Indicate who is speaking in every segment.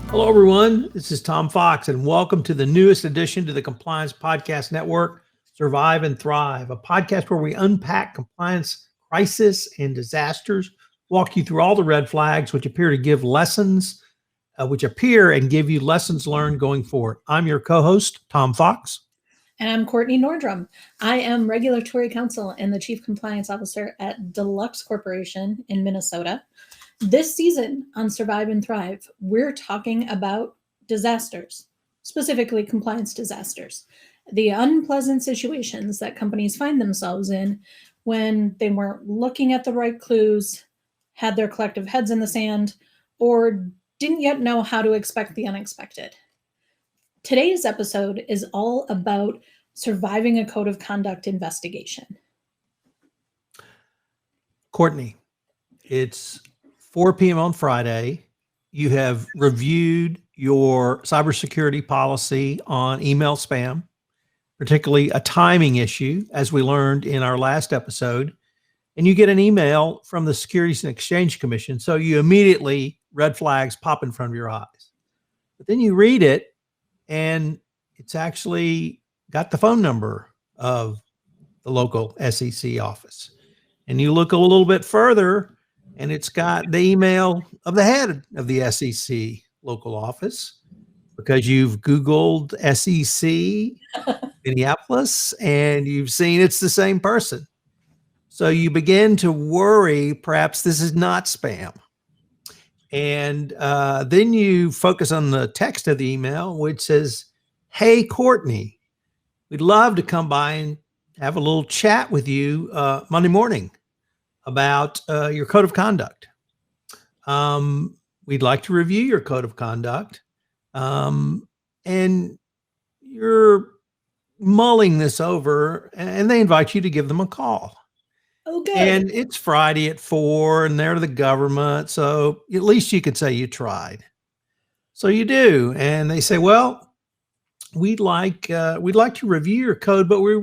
Speaker 1: Hello, everyone. This is Tom Fox, and welcome to the newest addition to the Compliance Podcast Network, Survive and Thrive, a podcast where we unpack compliance crisis and disasters, walk you through all the red flags which appear and give you lessons learned going forward. I'm your co-host, Tom Fox.
Speaker 2: And I'm Kortney Nordrum. I am Regulatory Counsel and the Chief Compliance Officer at Deluxe Corporation in Minnesota. This season on Survive and Thrive, we're talking about disasters, specifically compliance disasters, the unpleasant situations that companies find themselves in when they weren't looking at the right clues, had their collective heads in the sand, or didn't yet know how to expect the unexpected. Today's episode is all about surviving a code of conduct investigation.
Speaker 1: Kortney, it's 4 p.m. on Friday. You have reviewed your cybersecurity policy on email spam, particularly a timing issue, as we learned in our last episode, and you get an email from the Securities and Exchange Commission. So you immediately, red flags pop in front of your eyes. But then you read it, and it's actually got the phone number of the local SEC office. And you look a little bit further, and it's got the email of the head of the SEC local office, because you've Googled SEC Minneapolis and you've seen it's the same person. So you begin to worry, perhaps this is not spam. And then you focus on the text of the email, which says, "Hey, Kortney, we'd love to come by and have a little chat with you Monday morning about your code of conduct. We'd like to review your code of conduct. And you're mulling this over, and they invite you to give them a call."
Speaker 2: Okay.
Speaker 1: And it's Friday at 4, and they're the government. So at least you could say you tried. So you do. And they say, "Well, we'd like to review your code, but we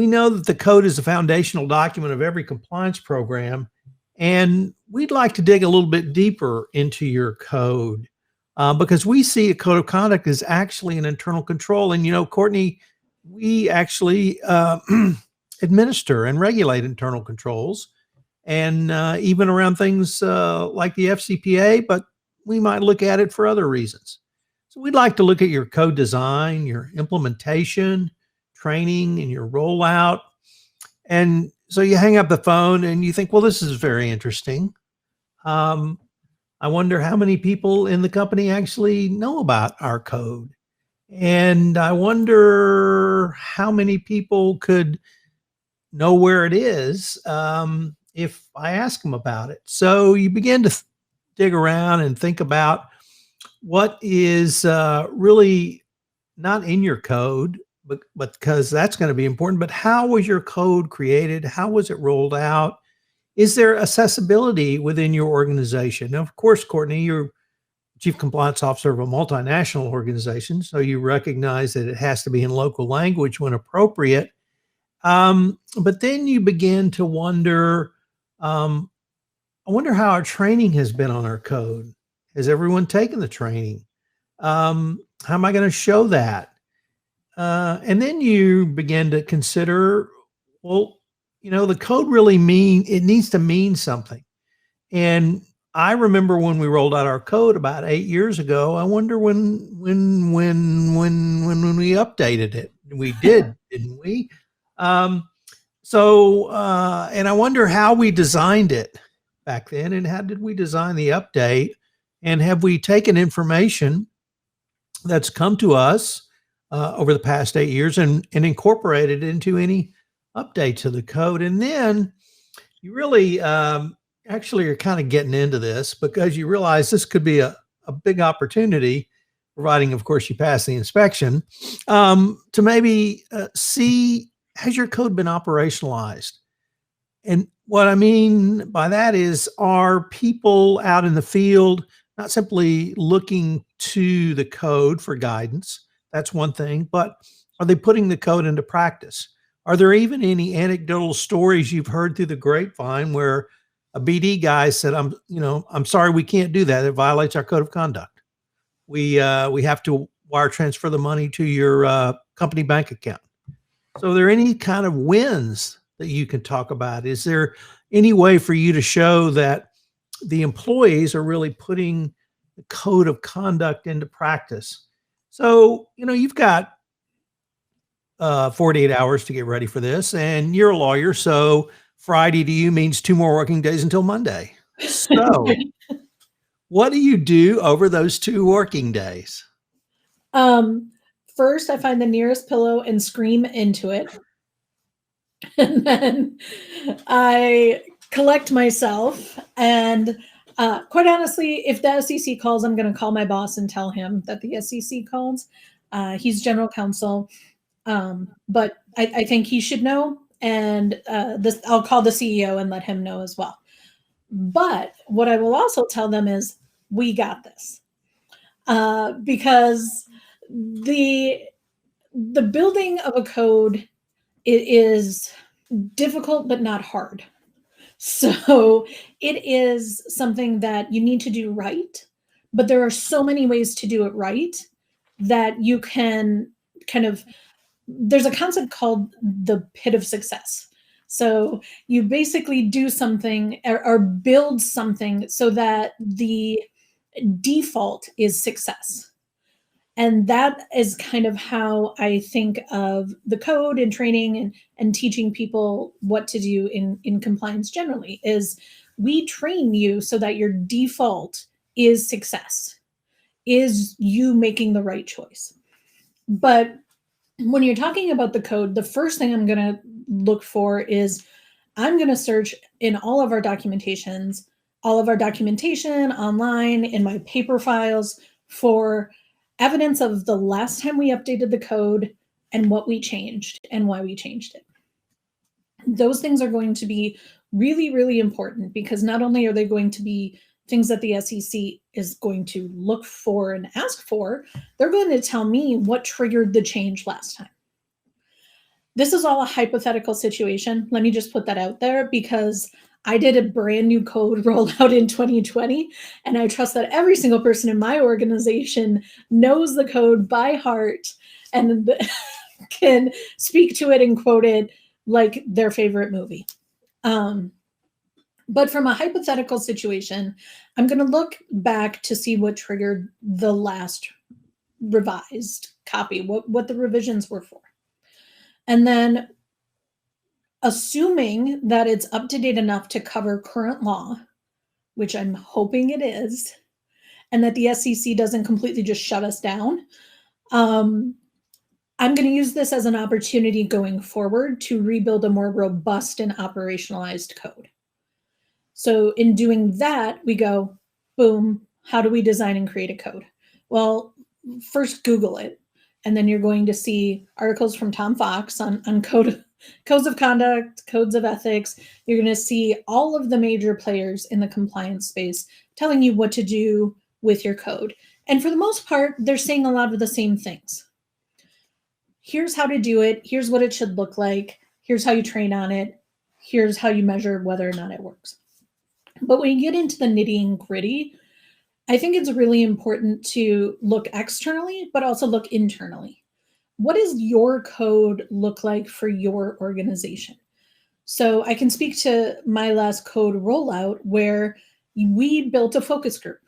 Speaker 1: know that the code is a foundational document of every compliance program, and we'd like to dig a little bit deeper into your code because we see a code of conduct is actually an internal control. And, Kortney, we actually administer and regulate internal controls, and even around things like the FCPA, but we might look at it for other reasons. So we'd like to look at your code design, your implementation, training, and your rollout." And so you hang up the phone and you think, well, this is very interesting. I wonder how many people in the company actually know about our code. And I wonder how many people could know where it is if I ask them about it. So you begin to dig around and think about what is really not in your code, but because that's going to be important. But how was your code created? How was it rolled out? Is there accessibility within your organization? Now, of course, Kortney, you're Chief Compliance Officer of a multinational organization, so you recognize that it has to be in local language when appropriate. But then you begin to wonder, I wonder how our training has been on our code. Has everyone taken the training? How am I going to show that? And then you begin to consider, well, the code really needs to mean something. And I remember when we rolled out our code about 8 years ago, I wonder when we updated it. We did, didn't we? And I wonder how we designed it back then, and how did we design the update? And have we taken information that's come to us over the past 8 years and incorporated into any update to the code? And then you really actually are kind of getting into this because you realize this could be a big opportunity, providing, of course, you pass the inspection, to maybe see, has your code been operationalized? And what I mean by that is, are people out in the field not simply looking to the code for guidance? That's one thing, but are they putting the code into practice? Are there even any anecdotal stories you've heard through the grapevine where a BD guy said, I'm sorry, we can't do that. It violates our code of conduct. We have to wire transfer the money to your company bank account. So are there any kind of wins that you can talk about? Is there any way for you to show that the employees are really putting the code of conduct into practice? So, you've got 48 hours to get ready for this, and you're a lawyer, so Friday to you means 2 more working days until Monday. So what do you do over those 2 working days?
Speaker 2: First, I find the nearest pillow and scream into it. And then I collect myself. And quite honestly, if the SEC calls, I'm going to call my boss and tell him that the SEC calls. He's general counsel. But I think he should know. And I'll call the CEO and let him know as well. But what I will also tell them is, we got this. Because the building of a code, it is difficult but not hard. So it is something that you need to do right, but there are so many ways to do it right that you can there's a concept called the pit of success. So you basically do something or build something so that the default is success. And that is kind of how I think of the code and training and teaching people what to do in compliance generally, is we train you so that your default is success, is you making the right choice. But when you're talking about the code, the first thing I'm going to look for is I'm going to search in all of our documentation online, in my paper files, for evidence of the last time we updated the code and what we changed and why we changed it. Those things are going to be really, really important, because not only are they going to be things that the SEC is going to look for and ask for, they're going to tell me what triggered the change last time. This is all a hypothetical situation. Let me just put that out there, because I did a brand new code rollout in 2020, and I trust that every single person in my organization knows the code by heart and can speak to it and quote it like their favorite movie. But from a hypothetical situation, I'm going to look back to see what triggered the last revised copy, what the revisions were for. And then, assuming that it's up to date enough to cover current law, which I'm hoping it is, and that the SEC doesn't completely just shut us down, I'm going to use this as an opportunity going forward to rebuild a more robust and operationalized code. So in doing that, we go, boom, how do we design and create a code? Well, first Google it, and then you're going to see articles from Tom Fox on codes of conduct, codes of ethics. You're going to see all of the major players in the compliance space telling you what to do with your code. And for the most part, they're saying a lot of the same things. Here's how to do it. Here's what it should look like. Here's how you train on it. Here's how you measure whether or not it works. But when you get into the nitty and gritty, I think it's really important to look externally, but also look internally. What does your code look like for your organization? So I can speak to my last code rollout, where we built a focus group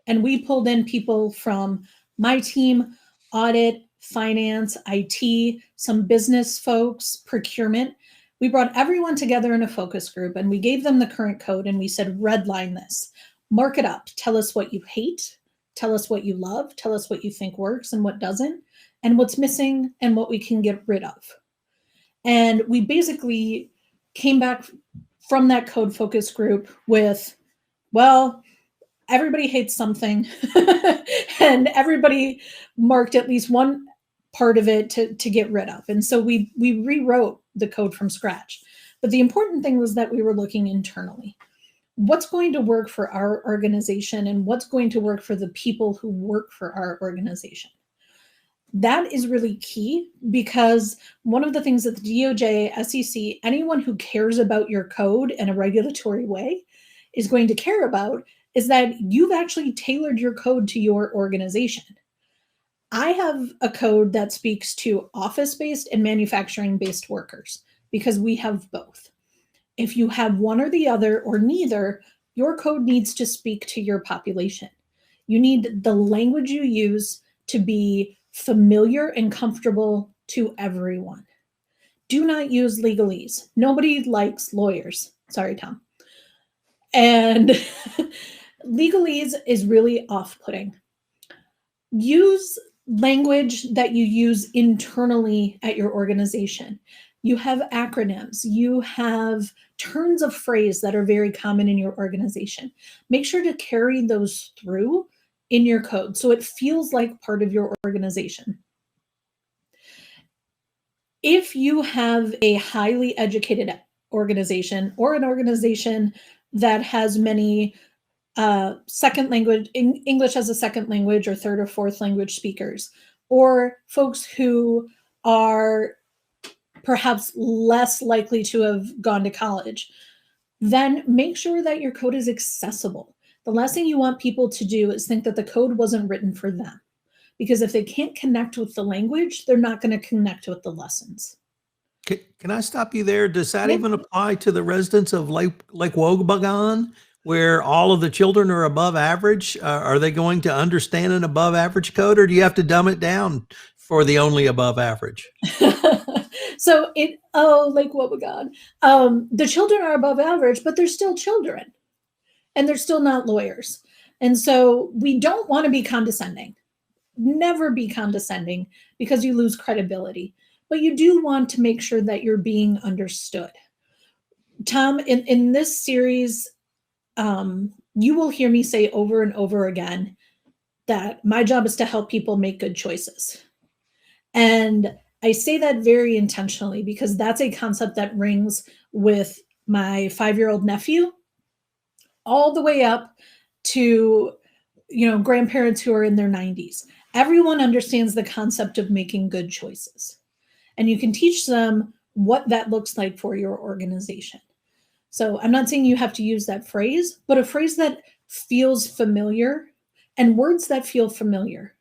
Speaker 2: and we pulled in people from my team, audit, finance, IT, some business folks, procurement. We brought everyone together in a focus group and we gave them the current code and we said, redline this, mark it up, tell us what you hate, tell us what you love, tell us what you think works and what doesn't, and what's missing and what we can get rid of. And we basically came back from that code focus group with, well, everybody hates something and everybody marked at least one part of it to get rid of. And so we rewrote the code from scratch. But the important thing was that we were looking internally. What's going to work for our organization and what's going to work for the people who work for our organization? That is really key, because one of the things that the DOJ, SEC, anyone who cares about your code in a regulatory way is going to care about is that you've actually tailored your code to your organization. I have a code that speaks to office-based and manufacturing-based workers because we have both. If you have one or the other or neither, your code needs to speak to your population. You need the language you use to be familiar and comfortable to everyone. Do not use legalese. Nobody likes lawyers. Sorry, Tom. And legalese is really off-putting. Use language that you use internally at your organization. You have acronyms, you have turns of phrase that are very common in your organization. Make sure to carry those through in your code so it feels like part of your organization. If you have a highly educated organization or an organization that has many second language, English as a second language or third or fourth language speakers, or folks who are perhaps less likely to have gone to college, then make sure that your code is accessible. The last thing you want people to do is think that the code wasn't written for them, because if they can't connect with the language, they're not going to connect with the lessons.
Speaker 1: Can I stop you there? Does that
Speaker 2: Yep.
Speaker 1: even apply to the residents of Lake Wobegon, where all of the children are above average? Are they going to understand an above average code, or do you have to dumb it down for the only above average?
Speaker 2: So Lake Wobegon. The children are above average, but they're still children, and they're still not lawyers. And so we don't want to be condescending. Never be condescending, because you lose credibility. But you do want to make sure that you're being understood. Tom, in this series, you will hear me say over and over again that my job is to help people make good choices. And I say that very intentionally, because that's a concept that rings with my 5-year-old nephew all the way up to, grandparents who are in their 90s. Everyone understands the concept of making good choices. And you can teach them what that looks like for your organization. So I'm not saying you have to use that phrase, but a phrase that feels familiar and words that feel familiar.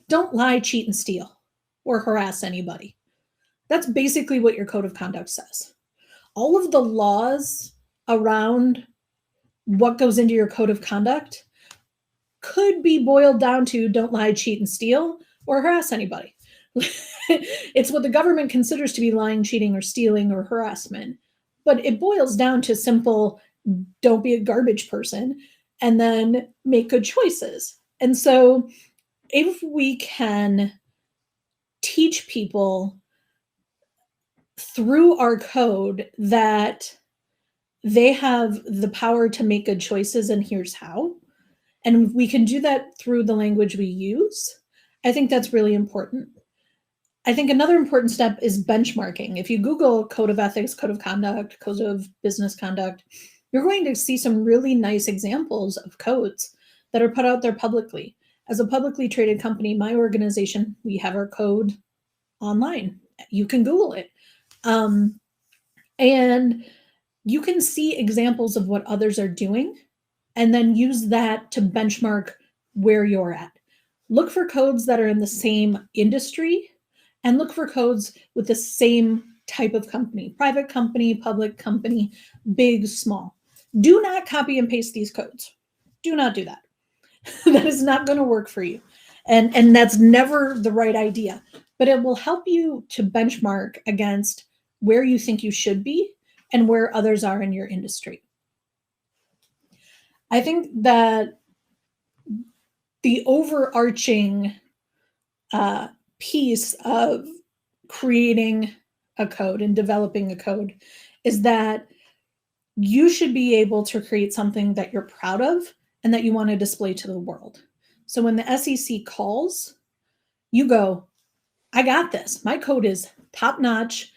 Speaker 2: Don't lie, cheat, and steal, or harass anybody. That's basically what your code of conduct says. All of the laws around what goes into your code of conduct could be boiled down to don't lie, cheat, and steal, or harass anybody. It's what the government considers to be lying, cheating, or stealing, or harassment. But it boils down to simple, don't be a garbage person, and then make good choices. And so if we can teach people through our code that they have the power to make good choices, and here's how, and we can do that through the language we use, I think that's really important. I think another important step is benchmarking. If you Google code of ethics, code of conduct, code of business conduct, you're going to see some really nice examples of codes that are put out there publicly. As a publicly traded company, my organization, we have our code online. You can Google it. And you can see examples of what others are doing, and then use that to benchmark where you're at. Look for codes that are in the same industry, and look for codes with the same type of company: private company, public company, big, small. Do not copy and paste these codes. Do not do that. That is not going to work for you. And that's never the right idea. But it will help you to benchmark against where you think you should be and where others are in your industry. I think that the overarching piece of creating a code and developing a code is that you should be able to create something that you're proud of and that you want to display to the world. So when the SEC calls, you go, I got this. My code is top notch.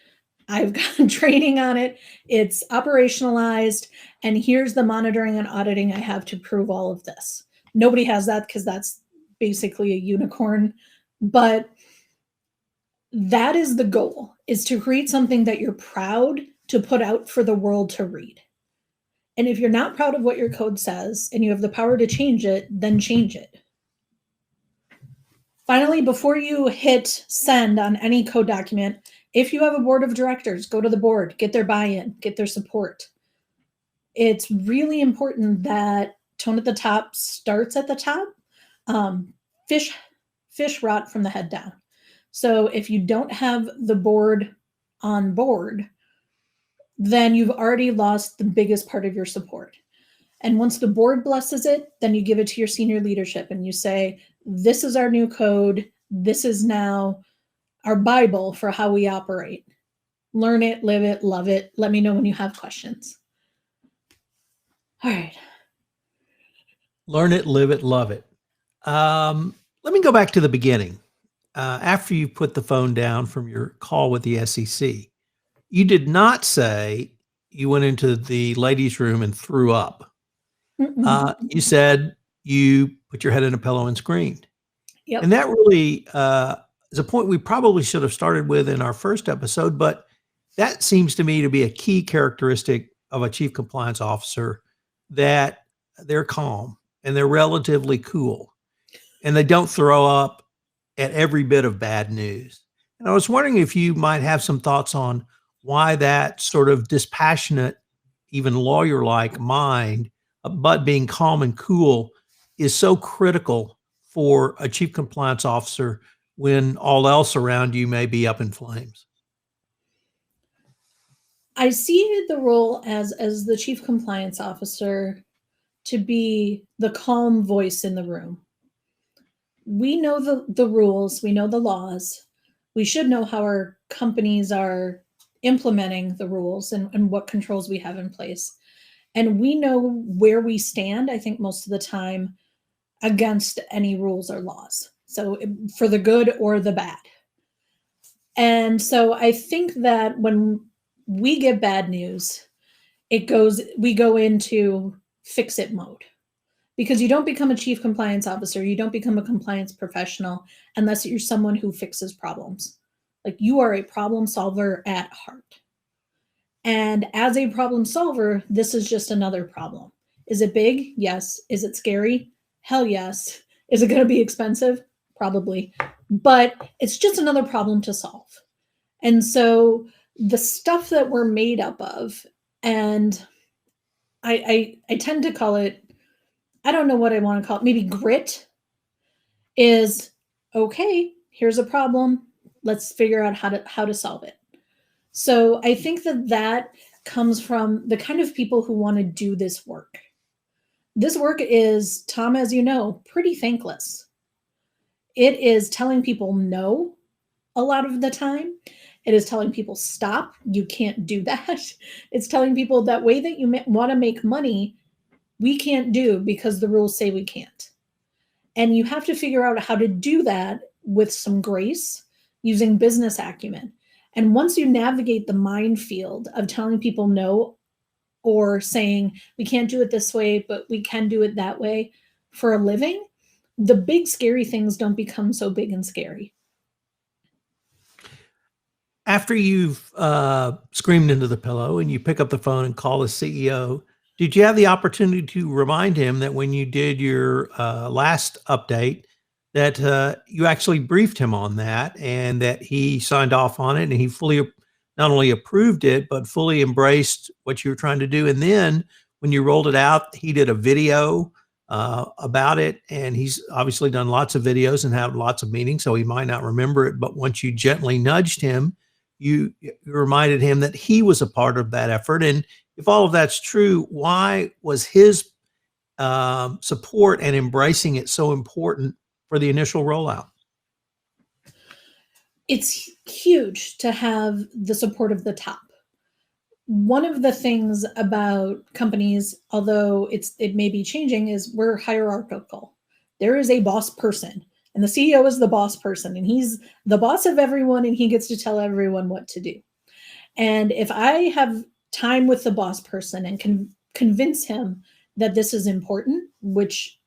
Speaker 2: I've got training on it. It's operationalized. And here's the monitoring and auditing I have to prove all of this. Nobody has that, because that's basically a unicorn. But That is the goal, is to create something that you're proud to put out for the world to read. And if you're not proud of what your code says and you have the power to change it, then change it. Finally, before you hit send on any code document, if you have a board of directors, go to the board, get their buy-in, get their support. It's really important that tone at the top starts at the top. Fish rot from the head down. So if you don't have the board on board, then you've already lost the biggest part of your support. And once the board blesses it, then you give it to your senior leadership and you say, this is our new code. This is now our Bible for how we operate. Learn it, live it, love it. Let me know when you have questions. All right.
Speaker 1: Learn it, live it, love it. Let me go back to the beginning. After you put the phone down from your call with the SEC, you did not say you went into the ladies' room and threw up. You said you put your head in a pillow and screamed.
Speaker 2: Yep.
Speaker 1: And that really is a point we probably should have started with in our first episode, but that seems to me to be a key characteristic of a chief compliance officer, that they're calm and they're relatively cool and they don't throw up at every bit of bad news. And I was wondering if you might have some thoughts on why that sort of dispassionate, even lawyer-like mind, but being calm and cool, is so critical for a chief compliance officer when all else around you may be up in flames.
Speaker 2: I see the role as the chief compliance officer to be the calm voice in the room. We know the rules, we know the laws. We should know how our companies are implementing the rules and what controls we have in place. And we know where we stand, I think, most of the time against any rules or laws. So for the good or the bad. And so I think that when we get bad news, we go into fix it mode. Because you don't become a chief compliance officer, you don't become a compliance professional unless you're someone who fixes problems. Like, you are a problem solver at heart. And as a problem solver, this is just another problem. Is it big? Yes. Is it scary? Hell yes. Is it going to be expensive? Probably. But it's just another problem to solve. And so the stuff that we're made up of, and I tend to call it, I don't know what I want to call it, maybe grit, is, okay, here's a problem. Let's figure out how to solve it. So I think that comes from the kind of people who want to do this work. This work is, Tom, as you know, pretty thankless. It is telling people no a lot of the time. It is telling people, stop, you can't do that. It's telling people that way that you want to make money, we can't do because the rules say we can't. And you have to figure out how to do that with some grace, using business acumen. And once you navigate the minefield of telling people no, or saying we can't do it this way, but we can do it that way for a living, the big scary things don't become so big and scary.
Speaker 1: After you've screamed into the pillow and you pick up the phone and call the CEO, did you have the opportunity to remind him that when you did your last update, that you actually briefed him on that and that he signed off on it and he fully not only approved it, but fully embraced what you were trying to do? And then when you rolled it out, he did a video about it. And he's obviously done lots of videos and had lots of meetings, so he might not remember it. But once you gently nudged him, you reminded him that he was a part of that effort. And if all of that's true, why was his support and embracing it so important for the initial rollout?
Speaker 2: It's huge to have the support of the top. One of the things about companies, although it may be changing, is we're hierarchical. There is a boss person, and the CEO is the boss person, and he's the boss of everyone, and he gets to tell everyone what to do. And if I have time with the boss person and can convince him that this is important, which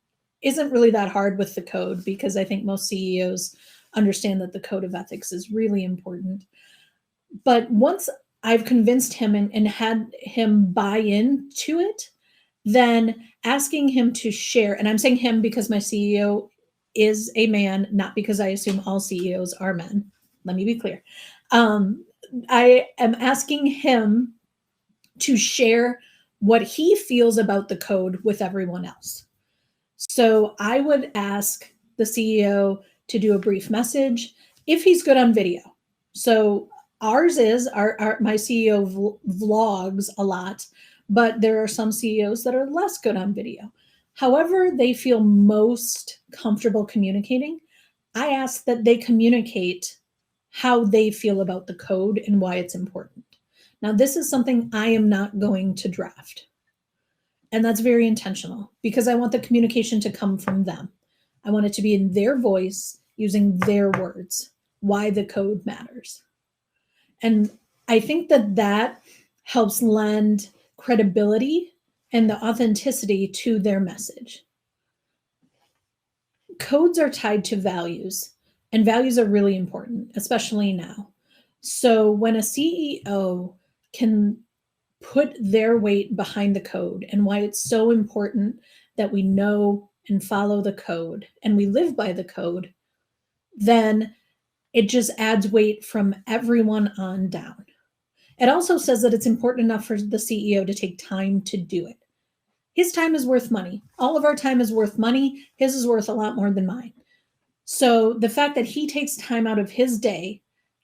Speaker 2: isn't really that hard with the code, because I think most CEOs understand that the code of ethics is really important. But once I've convinced him and had him buy into it, then asking him to share, and I'm saying him because my CEO is a man, not because I assume all CEOs are men. Let me be clear. I am asking him to share what he feels about the code with everyone else. So I would ask the CEO to do a brief message if he's good on video. So ours is my CEO vlogs a lot, but there are some CEOs that are less good on video. However, they feel most comfortable communicating, I ask that they communicate how they feel about the code and why it's important. Now, this is something I am not going to draft. And that's very intentional because I want the communication to come from them. I want it to be in their voice, using their words, why the code matters. And I think that that helps lend credibility and the authenticity to their message. Codes are tied to values, and values are really important, especially now. So when a CEO can put their weight behind the code and why it's so important that we know and follow the code and we live by the code, then it just adds weight from everyone on down. It also says that it's important enough for the CEO to take time to do it. His time is worth money. All of our time is worth money. His is worth a lot more than mine. So the fact that he takes time out of his day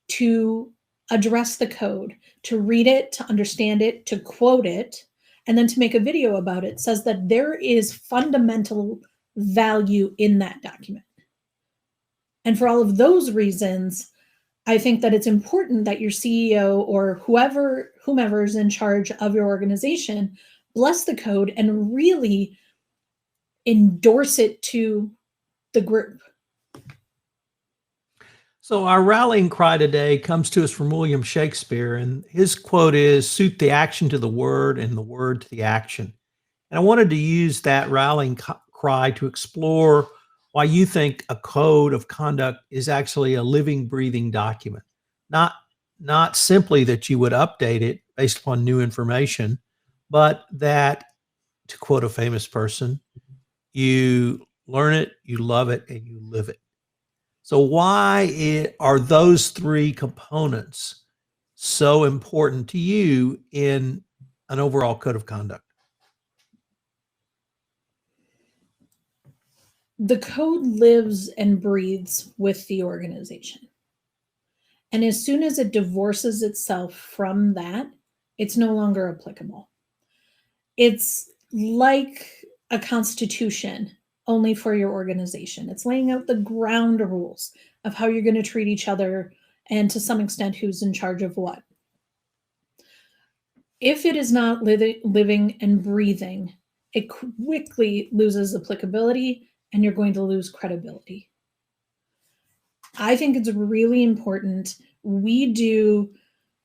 Speaker 2: to address the code, to read it, to understand it, to quote it, and then to make a video about it says that there is fundamental value in that document. And for all of those reasons, I think that it's important that your CEO or whomever is in charge of your organization bless the code and really endorse it to the group.
Speaker 1: So our rallying cry today comes to us from William Shakespeare, and his quote is, "Suit the action to the word and the word to the action." And I wanted to use that rallying cry to explore why you think a code of conduct is actually a living, breathing document. Not simply that you would update it based upon new information, but that, to quote a famous person, you learn it, you love it, and you live it. So why are those three components so important to you in an overall code of conduct?
Speaker 2: The code lives and breathes with the organization. And as soon as it divorces itself from that, it's no longer applicable. It's like a constitution only for your organization. It's laying out the ground rules of how you're going to treat each other and to some extent who's in charge of what. If it is not living and breathing, it quickly loses applicability and you're going to lose credibility. I think it's really important we do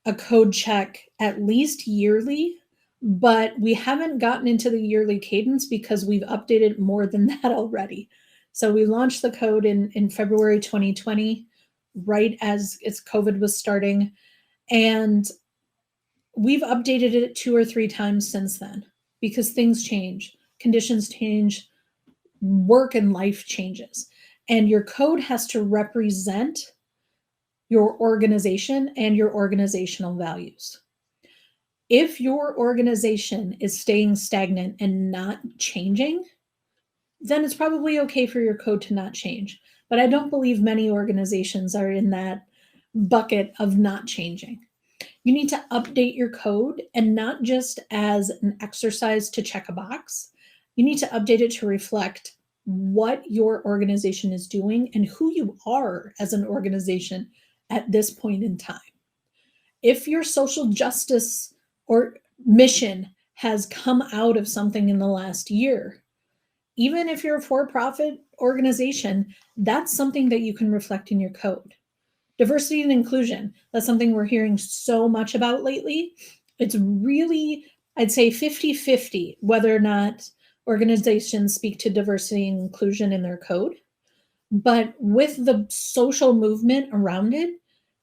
Speaker 2: a code check at least yearly, but we haven't gotten into the yearly cadence because we've updated more than that already. So we launched the code in February 2020, right as COVID was starting. And we've updated it 2 or 3 times since then because things change, conditions change, work and life changes. And your code has to represent your organization and your organizational values. If your organization is staying stagnant and not changing, then it's probably okay for your code to not change. But I don't believe many organizations are in that bucket of not changing. You need to update your code, and not just as an exercise to check a box. You need to update it to reflect what your organization is doing and who you are as an organization at this point in time. If your social justice or mission has come out of something in the last year, even if you're a for-profit organization, that's something that you can reflect in your code. Diversity and inclusion, that's something we're hearing so much about lately. It's really, I'd say 50-50 whether or not organizations speak to diversity and inclusion in their code. But with the social movement around it,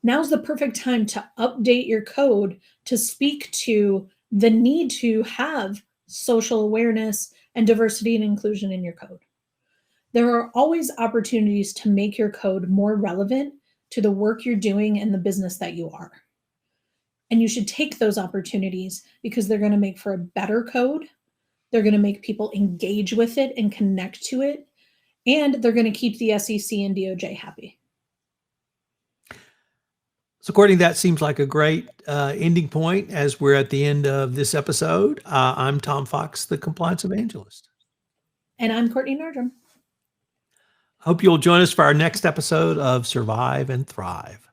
Speaker 2: now's the perfect time to update your code to speak to the need to have social awareness and diversity and inclusion in your code. There are always opportunities to make your code more relevant to the work you're doing and the business that you are. And you should take those opportunities because they're going to make for a better code. They're going to make people engage with it and connect to it. And they're going to keep the SEC and DOJ happy.
Speaker 1: So, Courtney, that seems like a great ending point as we're at the end of this episode. I'm Tom Fox, the Compliance Evangelist.
Speaker 2: And I'm Kortney Nordrum.
Speaker 1: Hope you'll join us for our next episode of Survive and Thrive.